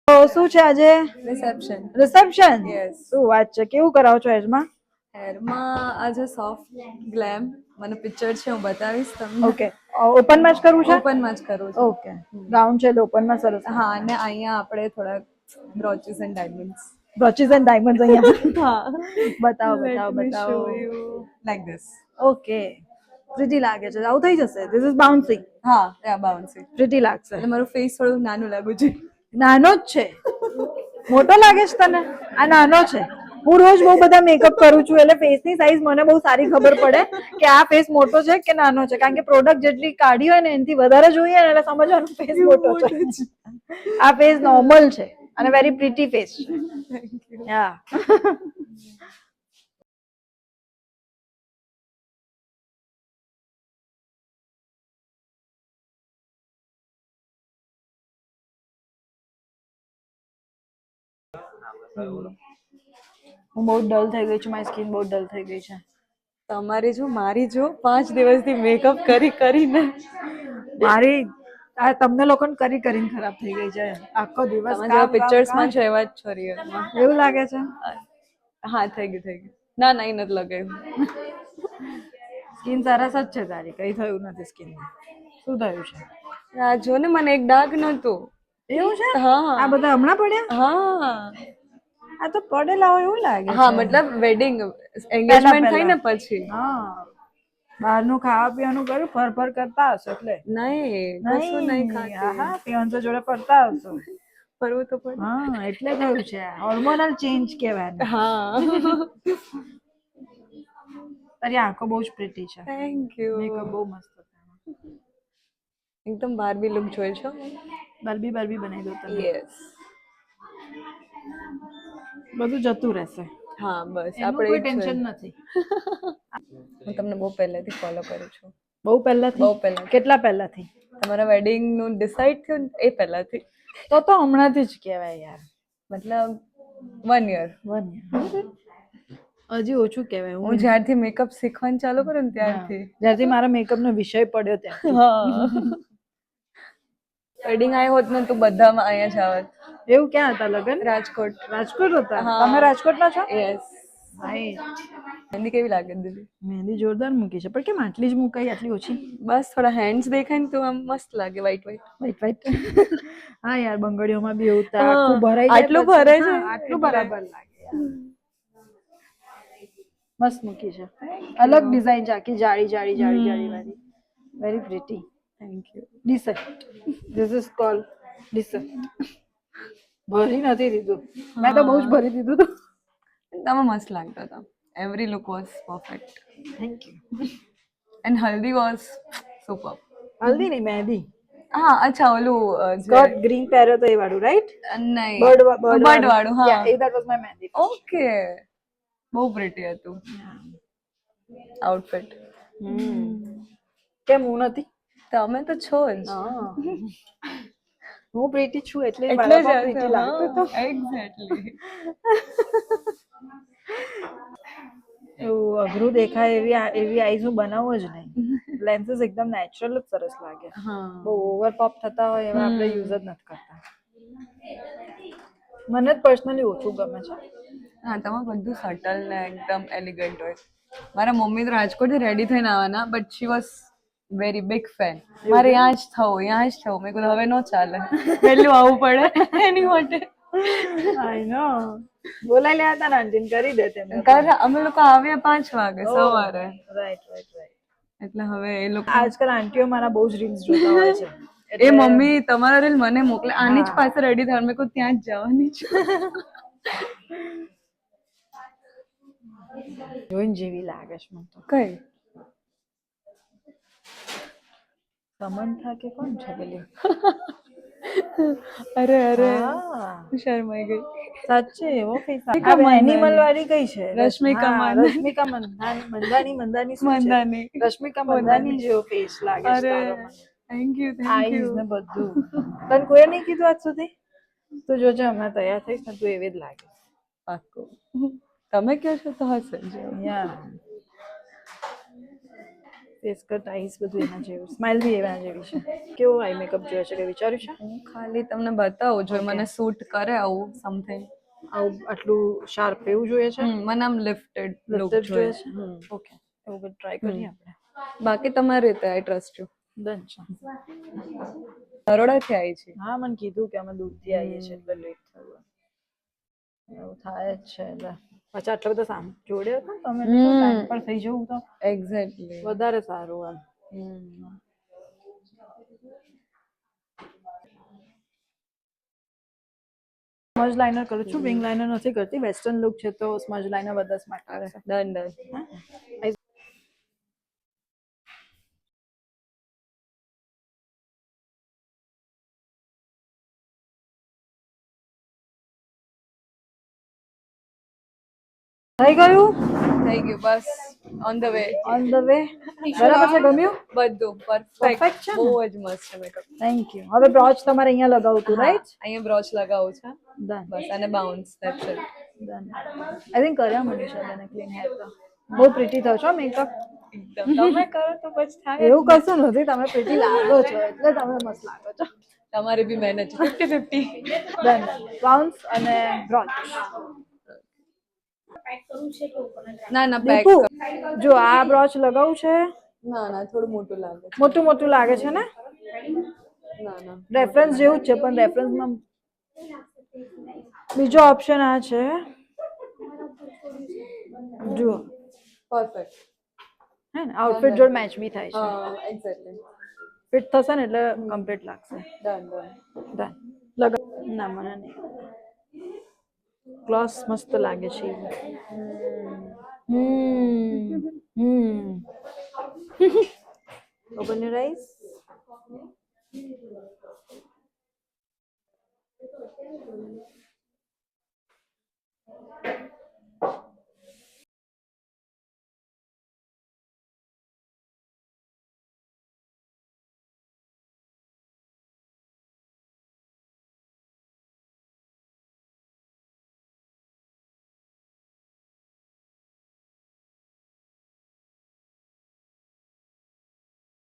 તો શું છે આજે રિસેપ્શન. Reception yes. શું વાત છે કેવું કરાવો છો હેરમાં હેરમાં આજે સોફ્ટ ગ્લેમ મને પિક્ચર છે હું બતાવીશ તમને. ઓકે ઓપનમાં જ કરવું છે ઓપનમાં જ કરું છું. ઓકે ગાઉન છે એટલે ઓપનમાં સરસ હા અને અહીંયા આપણે થોડાક બ્રોચીસ એન્ડ ડાયમંડ્સ. બ્રોચીસ એન્ડ ડાયમંડ્સ અહીંયા હા. બતાવો લેટ બતાવો મી શો બતાવો you like this. Okay pretty લાગે છે આવું થઈ જશે ધીસ ઇઝ બાઉન્સિંગ હા યા બાઉન્સી. પ્રીટી લાગશે એટલે મારું ફેસ થોડું નાનું લાગુ છે. નાનો જ છે મોટો લાગે છે તને આ નાનો છે હું રોજ બહુ બધા મેકઅપ કરું છું એટલે ફેસની સાઈઝ મને બહુ સારી ખબર પડે કે આ ફેસ મોટો છે કે નાનો છે કારણ કે પ્રોડક્ટ જેટલી કાઢી હોય ને એનાથી વધારે જોઈએ ને એટલે સમજવાનું ફેસ મોટો છે આ ફેસ નોર્મલ છે અને વેરી પ્રીટી ફેસ છે હા હું બહુ ડલ થઈ ગઈ છું મારી સ્કિન બહુ ડલ થઈ ગઈ છે તમારી જો મારી જો 5 દિવસથી મેકઅપ કરીને મારી આ તમને લોકોને કરીને ખરાબ થઈ ગઈ છે આખો દિવસ તમે જેવા કામ કામ કામ પિક્ચર્સમાં છો એવા જ છો રિયલમાં. એવું લાગે છે હા થઈ ગયું. ના ના એ નથી લગાવ્યું. સ્કિન સરસ જ છે તારી કઈ થયું નથી સ્કિન શું થયું છે આ જો ને મને એક ડાઘ નતું. એવું છે હા આ બધા હમણાં પડ્યા હા આ તો પડેલા હોય એવું લાગે હા છે મતલબ વેડિંગ પહેલા એંગેજમેન્ટ થઈ પહેલા ને પછી. હા બહારનું ખાવા પીવાનું કર્યું ફર કરતા હશે એટલે નહીં કશું નહીં નહીં ખાતી. હા ફિયોન્સે જોડે ફરતા હશો ફરવું તો પડે. હા એટલે થયું છે હોર્મોનલ ચેન્જ કહેવાય હા. તારી આંખો બહુ જ પ્રીટી છે થેન્ક યુ. મેકઅપ બહુ મસ્ત એકદમ બારબી લુક જોઈ છો. બરબી બનાવી દો તને યસ. બધું જતું રહેશે હા બસ એનું આપણે કોઈ એ જ ટેન્શન જોઈએ. નથી હું તમને બહુ પહેલેથી ફોલો કરું છું. બહુ પહેલાથી બહુ પહેલાથી. કેટલા પહેલાથી તમારા વેડિંગ નું ડિસાઈડ થયું ને એ પહેલાથી. તો હમણાંથી જ કહેવાય યાર મતલબ 1 યર. હજી ઓછું કહેવાય હું જ્યારથી મેકઅપ શીખવાનું ચાલુ કર્યું ને ત્યારથી. જ્યારથી મારા મેકઅપ નો વિષય પડ્યો ત્યારથી હા. વેડિંગ આવ્યો હોત ને તો બધામાં અહીંયા જ આવત. એવું ક્યાં હતા લગન રાજકોટ. રાજકોટ હતા હા. તમે રાજકોટના છો યસ. મહેંદી કેવી લાગે દીદી. મહેંદી જોરદાર મૂકી છે પણ કેમ આટલી જ મૂકાઈ આટલી ઓછી બસ થોડા હેન્ડ્સ દેખાય ને તો આમ મસ્ત લાગે વ્હાઈટ વાઈટ વાઈટ હા યાર બંગડીઓમાં બી એવું હા આખું ભરાઈ જાય આટલું પછી ભરાય છે હા આટલું એટલે. બરાબર લાગે યાર મસ્ત મૂકી છે અલગ ડિઝાઇન છે આખી જાળી વાળી very pretty thank you. Decent this is call decent ભરી નથી દીધું મેં તો બહુ જ ભરી દીધું હતું તમે મસ્ત લાગતા હતા. Every look was perfect. Thank you and haldi was super. Haldi નહીં મહેંદી હા અચ્છા ઓલું સ્કર્ટ ગ્રીન પહેર્યો તો એ વાળું રાઈટ નહીં બર્ડ બર્ડ વાળું હા. Yeah that was my mehndi okay બહુ પ્રિટી હતું આઉટફિટ. કેમ હું નથી તમે તો છો જ. હું પ્રીટી છું એટલે એટલે મારા જ પર હશે. પ્રીટી લાગતો તો હા એક્ઝેક્ટલી. એવું અઘરું દેખાય એવી આઈઝ નું બનાવવો જ નહીં લેન્સીસ એકદમ નેચરલ જ સરસ લાગે બહુ ઓવર પોપ થતા હોય એવા આપણે યુઝ જ નથી કરતા મને જ પર્સનલી ઓછું ગમે છે હા તમારું બધું સટલ ને એકદમ એલિગન્ટ હોય. મારા મમ્મી તો રાજકોટથી રેડી થઈને આવવાના but she was very big fan. મારે ત્યાં જ થવું મેં કીધું હવે નો ચાલે વહેલું આવવું પડે એની માટે. આઈ નો બોલાઈ લેવા હતા ને આંટીને કરી દે તેમને કારણ અમે લોકો આવ્યા 5 વાગે સવારે રાઈટ એટલે હવે એ લોકો આજકાલ આંટીઓ મારા બહુ જ રીલ્સ જોતા હોય છે એ મમ્મી તમારા રીલ મને મોકલે આની જ પાસે રેડી થવાનું મેં કહું ત્યાં જ જવાની છે. જોઈને જેવી લાગે છે મને તો કઈ સમંથા કે કોણ છે પેલી અરે હા શરમાઈ ગઈ. સાચે એવો ફેસ રશ્મિકા આ એનિમલ મંદાની. વાળી કઈ છે રશ્મિકા હા મંદાની. રશ્મિકા મંદાની શું છે મંદાની. રશ્મિકા મંદાની જેવો ફેસ લાગે છે અરે તારો મને થેન્ક યુ આઈઝ ને બધું તને કોઈ નહીં કીધું આજ સુધી તું જોજે હમણાં તૈયાર થઈશ ને તું એવી જ લાગે પાક્કું. તમે કહો છો તો હશે જ. યા ફેસ કટ આઈસ બધું એના જેવું, સ્માઇલ બી એના જેવી છે. કેવો આઈ મેકઅપ જોઈએ છે, કે વિચાર્યું છે? હું ખાલી તમને બતાવું જો મને સૂટ કરે આવું સમથિંગ. આવું આટલું શાર્પ એવું જોઈએ છે? મને આમ લિફ્ટેડ લુક લિફ્ટેડ જોઈએ. જોઈએ છે? ઓકે, એવું બધું ટ્રાય કરીએ આપણે. બાકી તમારી રીતે આઈ ટ્રસ્ટ યુ. ડન છે. બરોડાથી આવી છે. હા, મને કીધું કે અમે દૂરથી આવીએ છીએ એટલે લેટ થયું. એવું થાય જ છે. એટલે પછી આટલો બધો સામ જોડે હતો તમે ટાઈમ પર થઈ જવું તો એક્ઝેક્ટલી. વધારે સારું એમ. સ્મજ લાઇનર કરું છું, વિંગ લાઇનર નથી કરતી. વેસ્ટર્ન લુક છે તો સ્મજ લાઇનર બધા સ્માર્ટ લાગશે. ડન. થઈ ગયું થઈ ગયું બસ on the way. On the way. બરાબર છે, ગમ્યું? બધું Perfect પરફેક્ટ છે ને? બહુ જ મસ્ત છે મેકઅપ. Thank you. હવે બ્રોચ તમારે અહીંયા લગાવવું હતું, રાઈટ? અહીંયા બ્રોચ લગાવું છે ડન. બસ અને bounce that's it. Done. I think કર્યા મનીષા તને ક્લીન હેર તો. બહુ પ્રીટી થયો છો મેકઅપ. એકદમ તમે કરો તો પછી થાય. એવું કશું નથી, તમે પ્રીટી લાગો છો એટલે તમે મસ્ત લાગો છો. તમારી બી મહેનત છે 50-50. ડન. બાઉન્સ અને બ્રોચ. ના પેક. દીપુ, જો આ બ્રોચ લગાવું છે. ના થોડું મોટું લાગે છે. મોટું લાગે છે ને? ના રેફરન્સ જેવું જ છે, પણ રેફરન્સમાં બીજો ઓપ્શન આ છે. જુઓ, પરફેક્ટ. હે ને આઉટફિટ જોડ મેચ બી થાય છે. એક્ઝેક્ટલી. ફિટ થશે ને એટલે કમ્પ્લીટ લાગશે. ડન. ડન. લગા ના મને નહીં. ગ્લોસ મસ્ત લાગે છે. Open your eyes.